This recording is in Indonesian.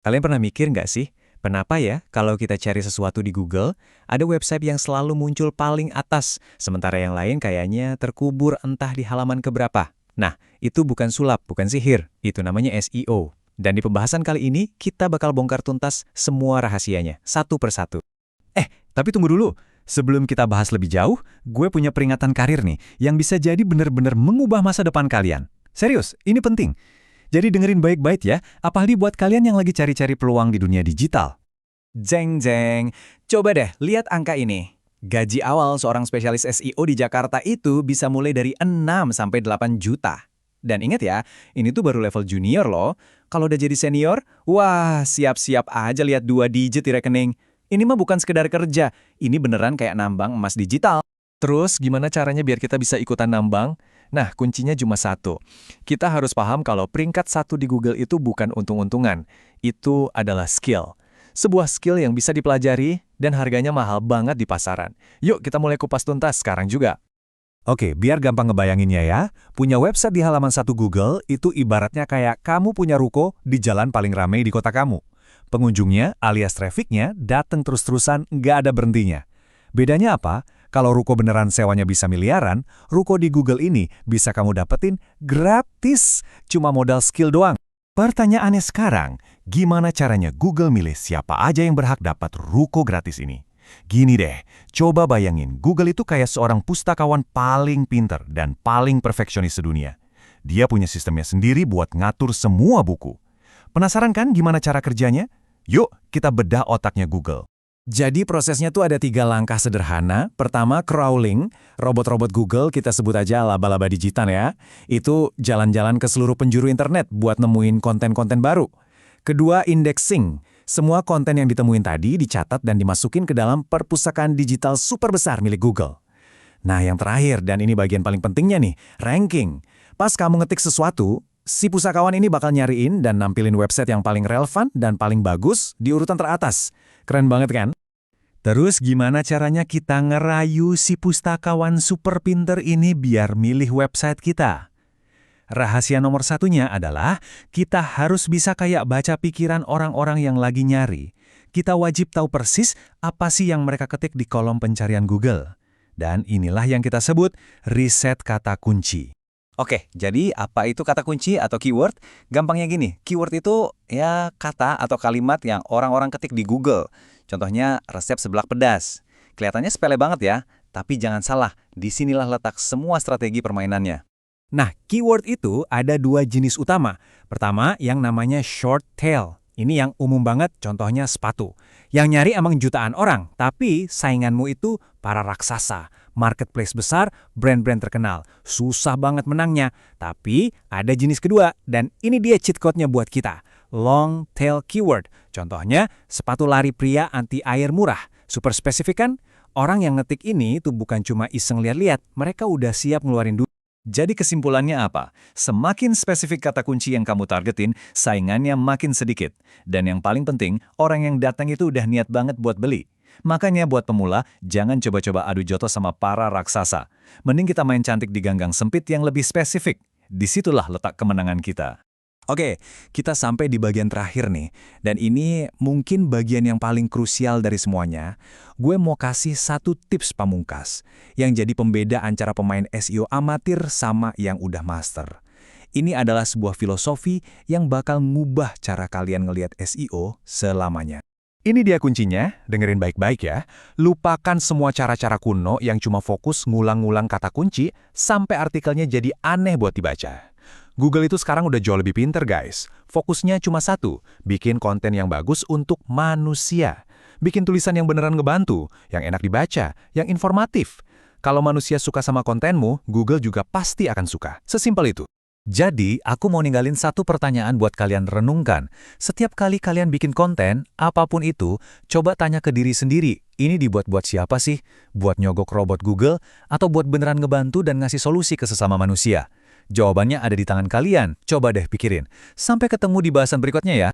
Kalian pernah mikir nggak sih, kenapa ya kalau kita cari sesuatu di Google, ada website yang selalu muncul paling atas, sementara yang lain kayaknya terkubur entah di halaman keberapa? Nah, itu bukan sulap, bukan sihir. Itu namanya SEO. Dan di pembahasan kali ini, kita bakal bongkar tuntas semua rahasianya, satu persatu. Tapi tunggu dulu. Sebelum kita bahas lebih jauh, gue punya peringatan karir nih, yang bisa jadi benar-benar mengubah masa depan kalian. Serius, ini penting. Jadi dengerin baik-baik ya, apalagi buat kalian yang lagi cari-cari peluang di dunia digital. Jeng jeng, coba deh lihat angka ini. Gaji awal seorang spesialis SEO di Jakarta itu bisa mulai dari 6 sampai 8 juta. Dan ingat ya, ini tuh baru level junior loh. Kalau udah jadi senior, wah siap-siap aja lihat 2 digit di rekening. Ini mah bukan sekedar kerja, ini beneran kayak nambang emas digital. Terus gimana caranya biar kita bisa ikutan nambang? Nah, kuncinya cuma satu. Kita harus paham kalau peringkat satu di Google itu bukan untung-untungan. Itu adalah skill. Sebuah skill yang bisa dipelajari dan harganya mahal banget di pasaran. Yuk kita mulai kupas tuntas sekarang juga. Oke, biar gampang ngebayanginnya ya. Punya website di halaman satu Google itu ibaratnya kayak kamu punya ruko di jalan paling ramai di kota kamu. Pengunjungnya alias trafficnya datang terus-terusan nggak ada berhentinya. Bedanya apa? Kalau ruko beneran sewanya bisa miliaran, ruko di Google ini bisa kamu dapetin gratis, cuma modal skill doang. Pertanyaannya sekarang, gimana caranya Google milih siapa aja yang berhak dapat ruko gratis ini? Gini deh, coba bayangin Google itu kayak seorang pustakawan paling pinter dan paling perfeksionis sedunia. Dia punya sistemnya sendiri buat ngatur semua buku. Penasaran kan gimana cara kerjanya? Yuk, kita bedah otaknya Google. Jadi prosesnya tuh ada 3 langkah sederhana. Pertama, crawling. Robot-robot Google, kita sebut aja laba-laba digital ya. Itu jalan-jalan ke seluruh penjuru internet buat nemuin konten-konten baru. Kedua, indexing. Semua konten yang ditemuin tadi dicatat dan dimasukin ke dalam perpustakaan digital super besar milik Google. Nah, yang terakhir, dan ini bagian paling pentingnya nih, ranking. Pas kamu ngetik sesuatu, si pustakawan ini bakal nyariin dan nampilin website yang paling relevan dan paling bagus di urutan teratas. Keren banget kan? Terus gimana caranya kita ngerayu si pustakawan super pinter ini biar milih website kita? Rahasia nomor satunya adalah kita harus bisa kayak baca pikiran orang-orang yang lagi nyari. Kita wajib tahu persis apa sih yang mereka ketik di kolom pencarian Google. Dan inilah yang kita sebut riset kata kunci. Oke, jadi apa itu kata kunci atau keyword? Gampangnya gini, keyword itu ya kata atau kalimat yang orang-orang ketik di Google. Contohnya resep seblak pedas. Kelihatannya sepele banget ya, tapi jangan salah, disinilah letak semua strategi permainannya. Nah, keyword itu ada 2 jenis utama. Pertama, yang namanya short tail. Ini yang umum banget, contohnya sepatu. Yang nyari emang jutaan orang, tapi sainganmu itu para raksasa. Marketplace besar, brand-brand terkenal. Susah banget menangnya. Tapi ada jenis kedua, dan ini dia cheat code-nya buat kita. Long tail keyword. Contohnya, sepatu lari pria anti air murah. Super spesifik kan? Orang yang ngetik ini tuh bukan cuma iseng lihat-lihat, mereka udah siap ngeluarin duit. Jadi kesimpulannya apa? Semakin spesifik kata kunci yang kamu targetin, saingannya makin sedikit. Dan yang paling penting, orang yang datang itu udah niat banget buat beli. Makanya buat pemula, jangan coba-coba adu jotos sama para raksasa. Mending kita main cantik di ganggang sempit yang lebih spesifik. Disitulah letak kemenangan kita. Oke, kita sampai di bagian terakhir nih. Dan ini mungkin bagian yang paling krusial dari semuanya. Gue mau kasih satu tips pamungkas yang jadi pembeda antara pemain SEO amatir sama yang udah master. Ini adalah sebuah filosofi yang bakal ngubah cara kalian ngelihat SEO selamanya. Ini dia kuncinya, dengerin baik-baik ya. Lupakan semua cara-cara kuno yang cuma fokus ngulang-ngulang kata kunci sampai artikelnya jadi aneh buat dibaca. Google itu sekarang udah jauh lebih pinter guys. Fokusnya cuma satu, bikin konten yang bagus untuk manusia. Bikin tulisan yang beneran ngebantu, yang enak dibaca, yang informatif. Kalau manusia suka sama kontenmu, Google juga pasti akan suka. Sesimpel itu. Jadi, aku mau ninggalin satu pertanyaan buat kalian renungkan. Setiap kali kalian bikin konten, apapun itu, coba tanya ke diri sendiri. Ini dibuat buat siapa sih? Buat nyogok robot Google? Atau buat beneran ngebantu dan ngasih solusi ke sesama manusia? Jawabannya ada di tangan kalian. Coba deh pikirin. Sampai ketemu di bahasan berikutnya ya.